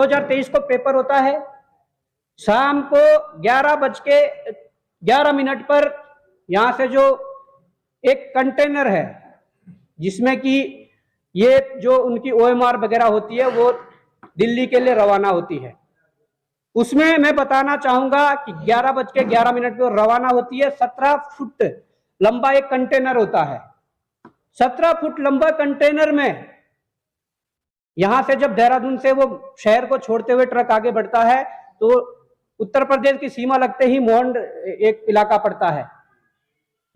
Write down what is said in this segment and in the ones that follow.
2023 को पेपर होता है। शाम को 11:11 पर यहां से जो एक कंटेनर है जिसमें कि ये जो उनकी OMR वगैरह होती है वो दिल्ली के लिए रवाना होती है, उसमें मैं बताना चाहूंगा कि 11:11 पर रवाना होती है। 17 फुट लंबा एक कंटेनर होता है। 17 फुट लंबा कंटेनर में यहां से जब देहरादून से वो शहर को छोड़ते हुए ट्रक आगे बढ़ता है तो उत्तर प्रदेश की सीमा लगते ही मोहंड एक इलाका पड़ता है।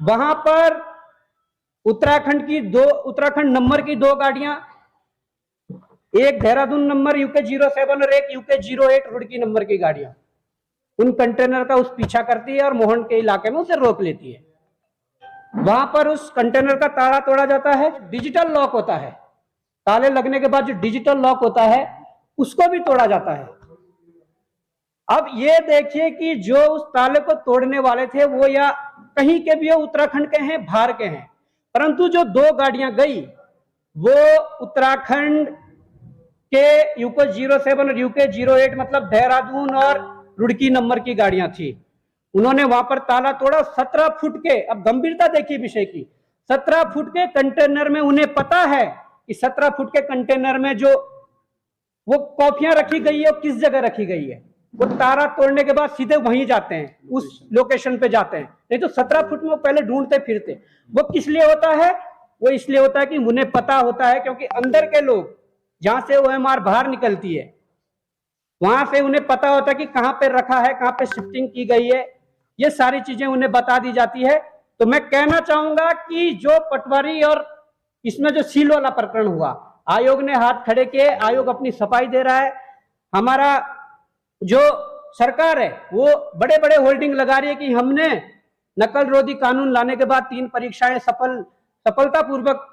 वहां पर उत्तराखंड नंबर की 2 गाड़ियां, एक देहरादून नंबर UK07 और एक UK08 रुड़की नंबर की गाड़ियां उन कंटेनर का उस पीछा करती है और मोहंड के इलाके में उसे रोक लेती है। वहां पर उस कंटेनर का ताला तोड़ा जाता है। डिजिटल लॉक होता है, ताले लगने के बाद जो डिजिटल लॉक होता है उसको भी तोड़ा जाता है। अब ये देखिए कि जो उस ताले को तोड़ने वाले थे वो या कहीं के भी हो, उत्तराखंड के हैं, बाहर के हैं, परंतु जो 2 गाड़ियां गई वो उत्तराखंड के UK07 और UK08 मतलब देहरादून और रुड़की नंबर की गाड़ियां थी। उन्होंने वहां पर ताला तोड़ा। 17 फुट के, अब गंभीरता देखिए विषय की, 17 फुट के कंटेनर में उन्हें पता है कि 17 फुट के कंटेनर में जो वो कॉफियां रखी गई है वो किस जगह रखी गई है। वो ताला तोड़ने के बाद सीधे वहीं जाते हैं, उस लोकेशन पे जाते हैं, नहीं तो 17 फुट में वो पहले ढूंढते फिरते। वो किस लिए होता है? वो इसलिए होता है कि उन्हें पता होता है, क्योंकि अंदर के लोग जहां से OMR बाहर निकलती है वहां से उन्हें पता होता है कि कहां पे रखा है, कहां पे शिफ्टिंग की गई है, ये सारी चीजें उन्हें बता दी जाती है। तो मैं कहना चाहूंगा कि जो पटवारी और इसमें जो सील वाला प्रकरण हुआ, आयोग ने हाथ खड़े किए, आयोग अपनी सफाई दे रहा है। हमारा जो सरकार है वो बड़े बड़े होल्डिंग लगा रही है कि हमने नकल रोधी कानून लाने के बाद 3 परीक्षाएं सफलतापूर्वक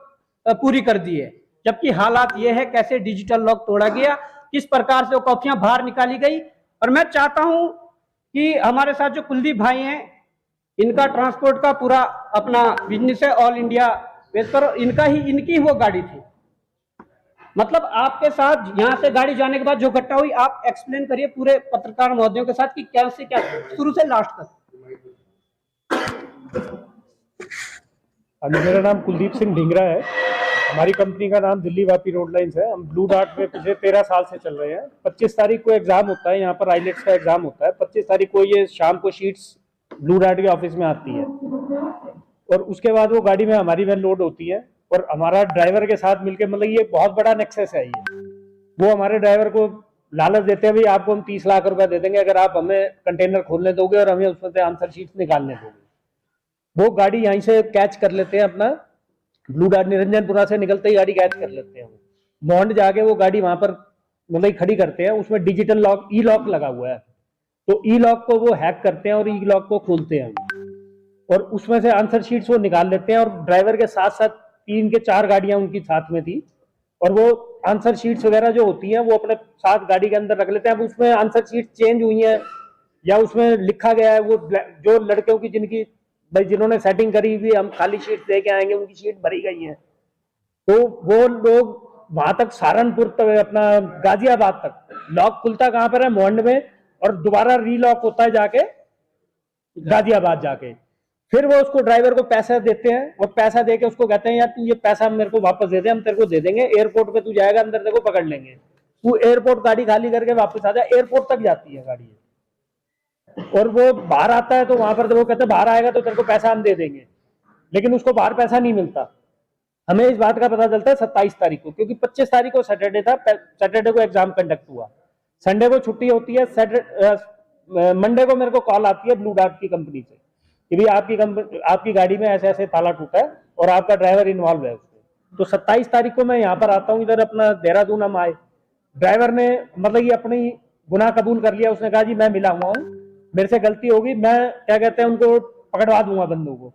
पूरी कर दी है, जबकि हालात ये है कैसे डिजिटल लॉक तोड़ा गया, किस प्रकार से वो कॉपियां बाहर निकाली गई। और मैं चाहता हूं कि हमारे साथ जो कुलदीप भाई हैं, इनका ट्रांसपोर्ट का पूरा अपना बिजनेस है, ऑल इंडिया बेस पर, इनकी वो गाड़ी थी। मतलब आपके साथ यहां से गाड़ी जाने के बाद जो घटना हुई आप एक्सप्लेन करिए पूरे पत्रकार महोदयों के साथ कि कैसे क्या शुरू से लास्ट तक। मेरा नाम कुलदीप सिंह ढींगरा है। हमारी कंपनी का नाम दिल्ली वापी रोड लाइंस है। हम ब्लू डार्ट में पिछले 13 साल से चल रहे हैं। 25 तारीख को एग्जाम होता है, यहाँ पर आईलेट्स का एग्जाम होता है। 25 तारीख को ये शाम को शीट्स ब्लू डार्ट के ऑफिस में आती है और उसके बाद वो गाड़ी में हमारी वैन लोड होती है और हमारा ड्राइवर के साथ मिलकर, मतलब ये बहुत बड़ा नेक्सस है ये। वो हमारे ड्राइवर को लालच देते हैं, भाई आपको हम 30 लाख रुपए दे देंगे अगर आप हमें कंटेनर खोलने दोगे और हमें उसमें से आंसर शीट्स निकालने दोगे। वो गाड़ी यहीं से कैच कर लेते हैं, अपना ब्लू डार्ट निरंजनपुरा से निकलते ही गाड़ी कैच कर लेते हैं। मोहंड जाके वो गाड़ी वहां पर मतलब खड़ी करते हैं। उसमें डिजिटल लॉक, ई लॉक लगा हुआ है, तो ई लॉक को वो हैक करते हैं और ई लॉक को खोलते हैं और उसमें से आंसर शीट्स वो निकाल लेते हैं। और ड्राइवर के साथ साथ 3 के 4 गाड़ियां उनकी साथ में थी और वो आंसर शीट्स वगैरह जो होती हैं वो अपने साथ गाड़ी के अंदर रख लेते हैं। अब उसमें आंसर शीट चेंज हुई है या उसमें लिखा गया है, वो जो लड़कियों की जिनकी भाई जिन्होंने सेटिंग करी हुई हम खाली शीट दे के आएंगे, उनकी शीट भरी गई है, तो वो लोग वहां तक सहारनपुर तक, अपना गाजियाबाद तक। लॉक खुलता कहां पर है? मोहंड में, और दोबारा रीलॉक होता है जाके गाजियाबाद जाके। फिर वो उसको ड्राइवर को पैसा देते हैं और पैसा देके उसको कहते हैं यार तू ये पैसा मेरे को वापस दे दे, हम तेरे को दे देंगे, एयरपोर्ट पे तू जाएगा, अंदर तेरे को पकड़ लेंगे, तू एयरपोर्ट गाड़ी खाली करके वापस आ जा। एयरपोर्ट तक जाती है गाड़ी और वो बाहर आता है तो वहां पर वो कहते हैं बाहर आएगा तो तेरे को पैसा हम दे देंगे, लेकिन उसको बाहर पैसा नहीं मिलता। हमें इस बात का पता चलता है 27 तारीख को, क्योंकि 25 तारीख को सैटरडे था, सैटरडे को एग्जाम कंडक्ट हुआ, संडे को छुट्टी होती है। मंडे को मेरे को कॉल आती है ब्लू डार्ट की कंपनी से कि भाई आपकी गाड़ी में ऐसे ऐसे ताला टूटा है और आपका ड्राइवर इन्वॉल्व है उसमें। तो 27 तारीख को मैं यहाँ पर आता हूँ, इधर अपना देहरादून हम आए। ड्राइवर ने मतलब ये अपनी गुनाह कबूल कर लिया, उसने कहा जी मैं मिला हुआ हूँ, मेरे से गलती होगी, मैं क्या कहते हैं उनको पकड़वा दूंगा बंदों को।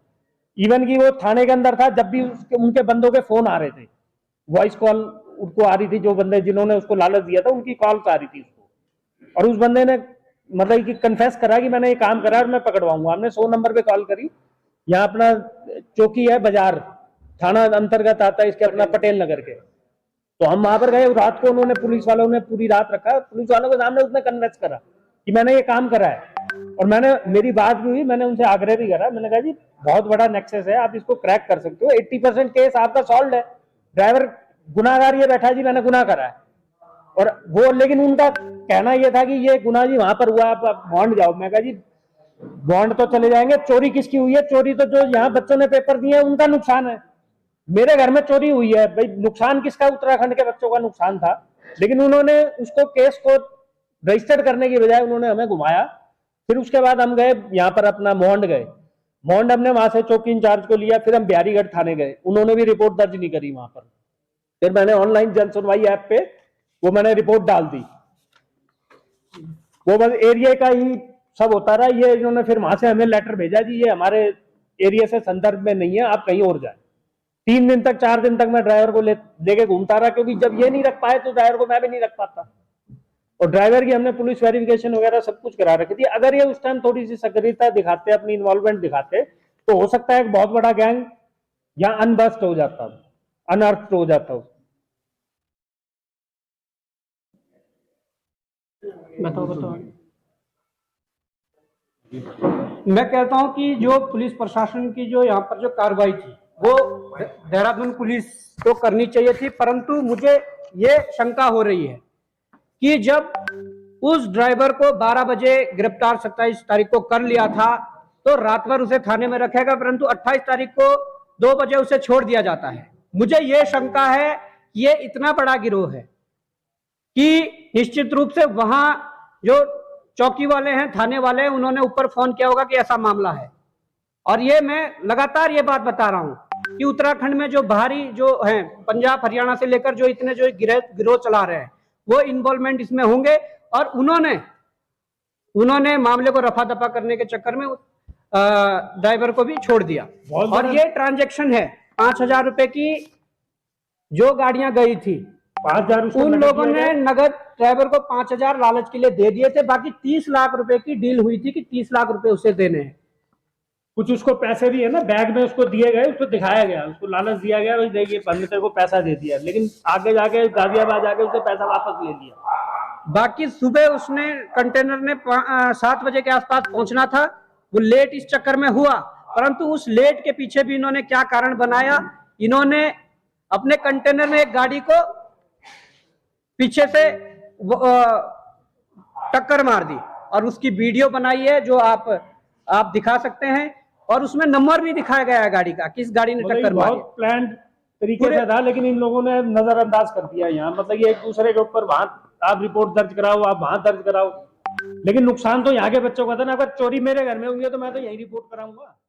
इवन की वो थाने के अंदर था, जब भी उनके बंदों के फोन आ रहे थे, वॉइस कॉल उनको आ रही थी, जो बंदे जिन्होंने उसको लालच दिया था उनकी कॉल्स आ रही थी उसको, और उस बंदे ने मतलब कि कन्फेस करा कि मैंने ये काम करा और मैं पकड़वाऊंगा। हमने 100 नंबर पे कॉल करी, यहाँ अपना चौकी है बाजार, थाना अंतर्गत आता है इसके, अपना पटेल नगर के। तो हम वहां पर गए, रात को उन्होंने, पुलिस वालों ने पूरी रात रखा, पुलिस वालों के सामने उसने कन्विंस करा कि मैंने ये काम करा है। और मेरी बात भी हुई, मैंने उनसे आग्रह भी करा, मैंने कहा जी बहुत बड़ा नेक्सस है, आप इसको क्रैक कर सकते हो, 80% केस आपका सॉल्व है, ड्राइवर गुनाहगार ये बैठा जी मैंने गुनाह करा है। और वो, लेकिन उनका कहना यह था कि ये गुनाह जी वहां पर हुआ, आप बॉन्ड जाओ। मैं कहा जी बॉन्ड तो चले जाएंगे, चोरी किसकी हुई है? चोरी तो जो यहाँ बच्चों ने पेपर दिए उनका नुकसान है, मेरे घर में चोरी हुई है भाई, नुकसान किसका? उत्तराखंड के बच्चों का नुकसान था। लेकिन उन्होंने उसको, केस को रजिस्टर करने की बजाय उन्होंने हमें घुमाया। फिर उसके बाद हम गए यहाँ पर अपना मोहंड गए, मोहंड हमने वहां से चौकी इंचार्ज को लिया, फिर हम बिहारीगढ़ थाने गए, उन्होंने भी रिपोर्ट दर्ज नहीं करी वहां पर। फिर मैंने ऑनलाइन जन सुनवाई ऐप पे वो मैंने रिपोर्ट डाल दी, वो बस एरिया का ही सब होता रहा। ये इन्होंने फिर वहां से हमें लेटर भेजा जी ये हमारे एरिया से संदर्भ में नहीं है, आप कहीं और जाए। 3 दिन तक 4 दिन तक मैं ड्राइवर को लेके घूमता रहा, क्योंकि जब ये नहीं रख पाए तो ड्राइवर को मैं भी नहीं रख पाता। और ड्राइवर की हमने पुलिस वेरिफिकेशन वगैरह सब कुछ करा रखी थी। अगर ये उस टाइम थोड़ी सी सक्रियता दिखाते, अपनी इन्वॉल्वमेंट दिखाते, तो हो सकता है एक बहुत बड़ा गैंग यहाँ अनबस्ट हो जाता, अनअर्थ हो जाता। बताओ। मैं कहता हूं कि जो पुलिस प्रशासन की जो यहाँ पर जो कार्रवाई थी वो देहरादून पुलिस को करनी चाहिए थी, परंतु मुझे ये शंका हो रही है कि जब उस ड्राइवर को 12 बजे गिरफ्तार 27 तारीख को कर लिया था तो रात भर उसे थाने में रखेगा, परंतु 28 तारीख को 2 बजे उसे छोड़ दिया जाता है। मुझे ये शंका है कि ये इतना बड़ा गिरोह है कि निश्चित रूप से वहां जो चौकी वाले हैं, थाने वाले हैं, उन्होंने ऊपर फोन किया होगा कि ऐसा मामला है। और ये मैं लगातार ये बात बता रहा हूं कि उत्तराखंड में जो बाहरी जो हैं, पंजाब हरियाणा से लेकर जो इतने जो गिरोह चला रहे हैं, वो इन्वॉल्वमेंट इसमें होंगे। और उन्होंने मामले को रफा दफा करने के चक्कर में ड्राइवर को भी छोड़ दिया। और ये ट्रांजैक्शन है 5,000 रुपए की जो गाड़ियां गई थी, 5,000 उन लोगों ने नगद ड्राइवर को 5,000 लालच के लिए दे दिए थे। बाकी 30 लाख रुपए की डील हुई थी कि 30 लाख रुपए उसे देने हैं। कुछ उसको पैसे भी है ना बैग में उसको दिए गए, उसको दिखाया गया, उसको लालच दिया गया, भाई देखिए हमने तेरे को पैसा दे दिया, लेकिन आगे जाके गाजियाबाद जाके उसे पैसा वापस ले लिया। बाकी सुबह उसने कंटेनर ने 7 बजे के आसपास पहुंचना था, वो लेट इस चक्कर में हुआ। परंतु उस लेट के पीछे भी इन्होंने क्या कारण बनाया, इन्होंने अपने कंटेनर में एक गाड़ी को पीछे से टक्कर मार दी और उसकी वीडियो बनाई है जो आप दिखा सकते हैं। और उसमें नंबर भी दिखाया गया है गाड़ी का, किस गाड़ी ने टक्कर मारी। बहुत प्लान तरीके से था, लेकिन इन लोगों ने नजरअंदाज कर दिया यहाँ। मतलब ये एक दूसरे के ऊपर, वहां आप रिपोर्ट दर्ज कराओ, आप वहां दर्ज कराओ, लेकिन नुकसान तो यहाँ के बच्चों का था ना। अगर चोरी मेरे घर में हुई है तो मैं तो यही रिपोर्ट कराऊंगा।